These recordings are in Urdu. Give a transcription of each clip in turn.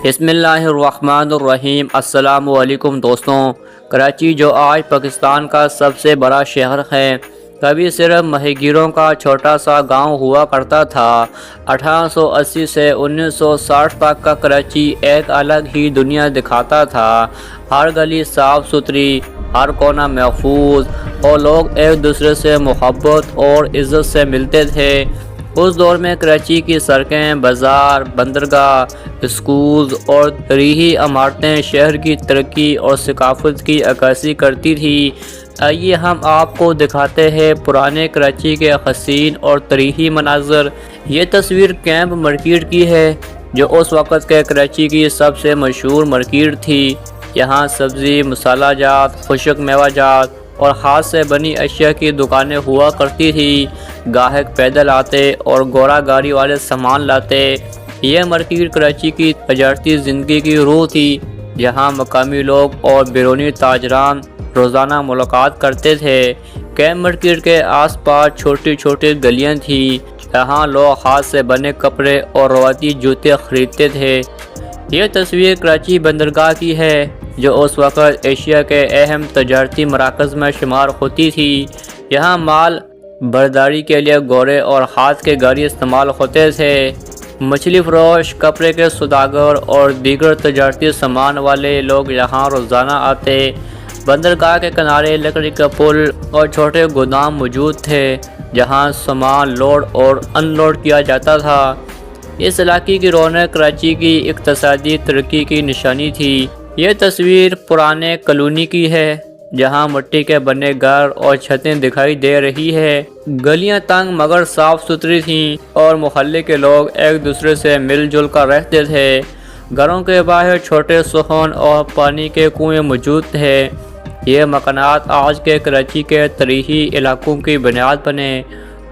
بسم اللہ الرحمن الرحیم۔ السلام علیکم دوستوں۔ کراچی جو آج پاکستان کا سب سے بڑا شہر ہے، کبھی صرف ماہی گیروں کا چھوٹا سا گاؤں ہوا کرتا تھا۔ 1880 سے 1960 تک کا کراچی ایک الگ ہی دنیا دکھاتا تھا۔ ہر گلی صاف ستھری، ہر کونا محفوظ، اور لوگ ایک دوسرے سے محبت اور عزت سے ملتے تھے۔ اس دور میں کراچی کی سڑکیں، بازار، بندرگاہ، اسکول اور تاریخی عمارتیں شہر کی ترقی اور ثقافت کی عکاسی کرتی تھی۔ آئیے ہم آپ کو دکھاتے ہیں پرانے کراچی کے حسین اور تاریخی مناظر۔ یہ تصویر کیمپ مارکیٹ کی ہے، جو اس وقت کے کراچی کی سب سے مشہور مارکیٹ تھی۔ یہاں سبزی، مسالہ جات، خشک میوہ جات اور ہاتھ سے بنی اشیاء کی دکانیں ہوا کرتی تھی۔ گاہک پیدل آتے اور گھوڑا گاڑی والے سامان لاتے۔ یہ مارکیٹ کراچی کی تجارتی زندگی کی روح تھی، جہاں مقامی لوگ اور بیرونی تاجران روزانہ ملاقات کرتے تھے۔ کیمپ مارکیٹ کے آس پاس چھوٹی چھوٹی گلیاں تھیں، جہاں لوگ ہاتھ سے بنے کپڑے اور روایتی جوتے خریدتے تھے۔ یہ تصویر کراچی بندرگاہ کی ہے، جو اس وقت ایشیا کے اہم تجارتی مراکز میں شمار ہوتی تھی۔ یہاں مال برداری کے لیے گھوڑے اور ہاتھ کے گاڑی استعمال ہوتے تھے۔ مچھلی فروش، کپڑے کے سوداگر اور دیگر تجارتی سامان والے لوگ یہاں روزانہ آتے۔ بندرگاہ کے کنارے لکڑی کا پل اور چھوٹے گودام موجود تھے، جہاں سامان لوڈ اور ان لوڈ کیا جاتا تھا۔ اس علاقے کی رونق کراچی کی اقتصادی ترقی کی نشانی تھی۔ یہ تصویر پرانے کالونی کی ہے، جہاں مٹی کے بنے گھر اور چھتیں دکھائی دے رہی ہے۔ گلیاں تنگ مگر صاف ستھری تھیں اور محلے کے لوگ ایک دوسرے سے مل جل کر رہتے تھے۔ گھروں کے باہر چھوٹے صحن اور پانی کے کنویں موجود تھے۔ یہ مکانات آج کے کراچی کے تاریخی علاقوں کی بنیاد بنے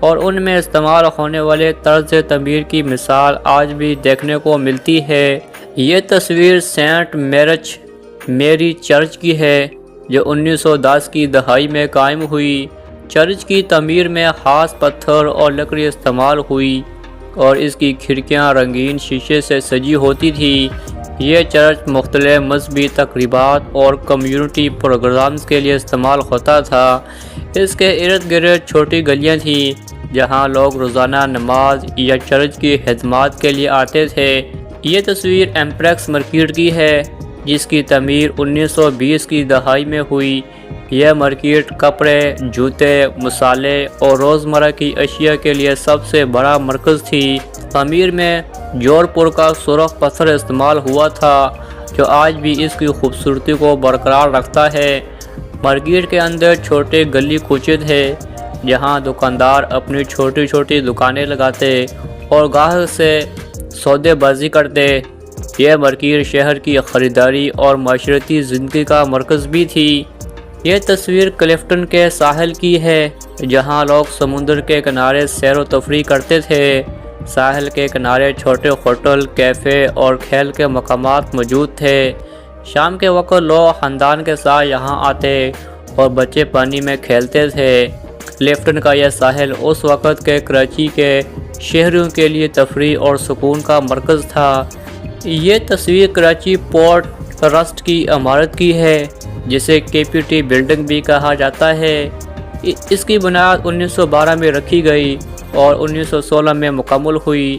اور ان میں استعمال ہونے والے طرز تعمیر کی مثال آج بھی دیکھنے کو ملتی ہے۔ یہ تصویر سینٹ میری چرچ کی ہے، جو 1910 کی دہائی میں قائم ہوئی۔ چرچ کی تعمیر میں خاص پتھر اور لکڑی استعمال ہوئی اور اس کی کھڑکیاں رنگین شیشے سے سجی ہوتی تھی۔ یہ چرچ مختلف مذہبی تقریبات اور کمیونٹی پروگرامز کے لیے استعمال ہوتا تھا۔ اس کے ارد گرد چھوٹی گلیاں تھیں، جہاں لوگ روزانہ نماز یا چرچ کی خدمات کے لیے آتے تھے۔ یہ تصویر ایمپریکس مارکیٹ کی ہے، جس کی تعمیر 1920 کی دہائی میں ہوئی۔ یہ مارکیٹ کپڑے، جوتے، مسالے اور روزمرہ کی اشیاء کے لیے سب سے بڑا مرکز تھی۔ تعمیر میں جور پور کا سرخ پتھر استعمال ہوا تھا، جو آج بھی اس کی خوبصورتی کو برقرار رکھتا ہے۔ مارکیٹ کے اندر چھوٹے گلی کوچے تھے، جہاں دکاندار اپنی چھوٹی چھوٹی دکانیں لگاتے اور گاہک سے سودے بازی کرتے۔ یہ مارکیٹ شہر کی خریداری اور معاشرتی زندگی کا مرکز بھی تھی۔ یہ تصویر کلفٹن کے ساحل کی ہے، جہاں لوگ سمندر کے کنارے سیر و تفریح کرتے تھے۔ ساحل کے کنارے چھوٹے ہوٹل، کیفے اور کھیل کے مقامات موجود تھے۔ شام کے وقت لوگ خاندان کے ساتھ یہاں آتے اور بچے پانی میں کھیلتے تھے۔ کلفٹن کا یہ ساحل اس وقت کے کراچی کے شہریوں کے لیے تفریح اور سکون کا مرکز تھا۔ یہ تصویر کراچی پورٹ ٹرسٹ کی عمارت کی ہے، جسے KPT بلڈنگ بھی کہا جاتا ہے۔ اس کی بنیاد 1912 میں رکھی گئی اور 1916 میں مکمل ہوئی۔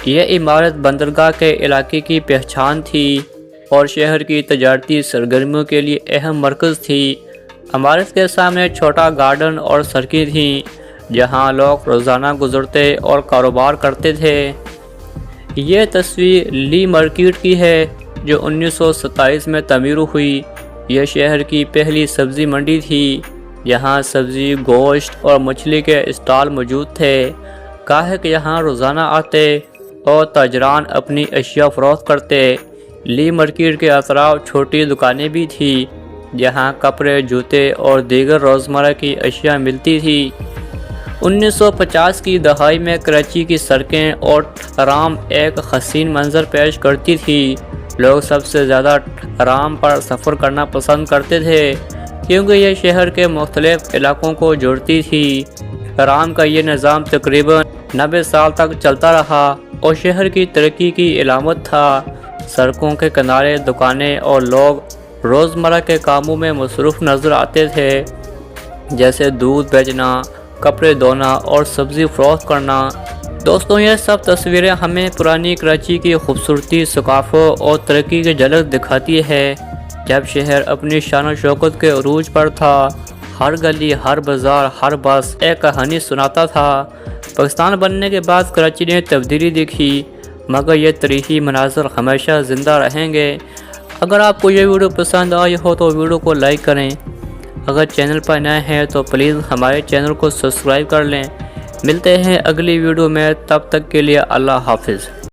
یہ عمارت بندرگاہ کے علاقے کی پہچان تھی اور شہر کی تجارتی سرگرمیوں کے لیے اہم مرکز تھی۔ عمارت کے سامنے چھوٹا گارڈن اور سڑکیں تھیں، جہاں لوگ روزانہ گزرتے اور کاروبار کرتے تھے۔ یہ تصویر لی مارکیٹ کی ہے، جو 1927 میں تعمیر ہوئی۔ یہ شہر کی پہلی سبزی منڈی تھی، جہاں سبزی، گوشت اور مچھلی کے اسٹال موجود تھے۔ گاہک یہاں روزانہ آتے اور تاجران اپنی اشیاء فروخت کرتے۔ لی مارکیٹ کے اطراف چھوٹی دکانیں بھی تھیں، جہاں کپڑے، جوتے اور دیگر روزمرہ کی اشیاء ملتی تھی۔ 1950 کی دہائی میں کراچی کی سڑکیں اور ٹرام ایک حسین منظر پیش کرتی تھی۔ لوگ سب سے زیادہ ٹرام پر سفر کرنا پسند کرتے تھے، کیونکہ یہ شہر کے مختلف علاقوں کو جوڑتی تھی۔ ٹرام کا یہ نظام تقریباً 90 سال تک چلتا رہا اور شہر کی ترقی کی علامت تھا۔ سڑکوں کے کنارے دکانیں اور لوگ روزمرہ کے کاموں میں مصروف نظر آتے تھے، جیسے دودھ بیچنا، کپڑے دھونا اور سبزی فروخت کرنا۔ دوستوں، یہ سب تصویریں ہمیں پرانی کراچی کی خوبصورتی، ثقافت اور ترقی کی جھلک دکھاتی ہے۔ جب شہر اپنی شان و شوکت کے عروج پر تھا، ہر گلی، ہر بازار، ہر بس ایک کہانی سناتا تھا۔ پاکستان بننے کے بعد کراچی نے تبدیلی دیکھی، مگر یہ تاریخی مناظر ہمیشہ زندہ رہیں گے۔ اگر آپ کو یہ ویڈیو پسند آئی ہو تو ویڈیو کو لائک کریں۔ اگر چینل پر نئے ہیں تو پلیز ہمارے چینل کو سبسکرائب کر لیں۔ ملتے ہیں اگلی ویڈیو میں، تب تک کے لیے اللہ حافظ۔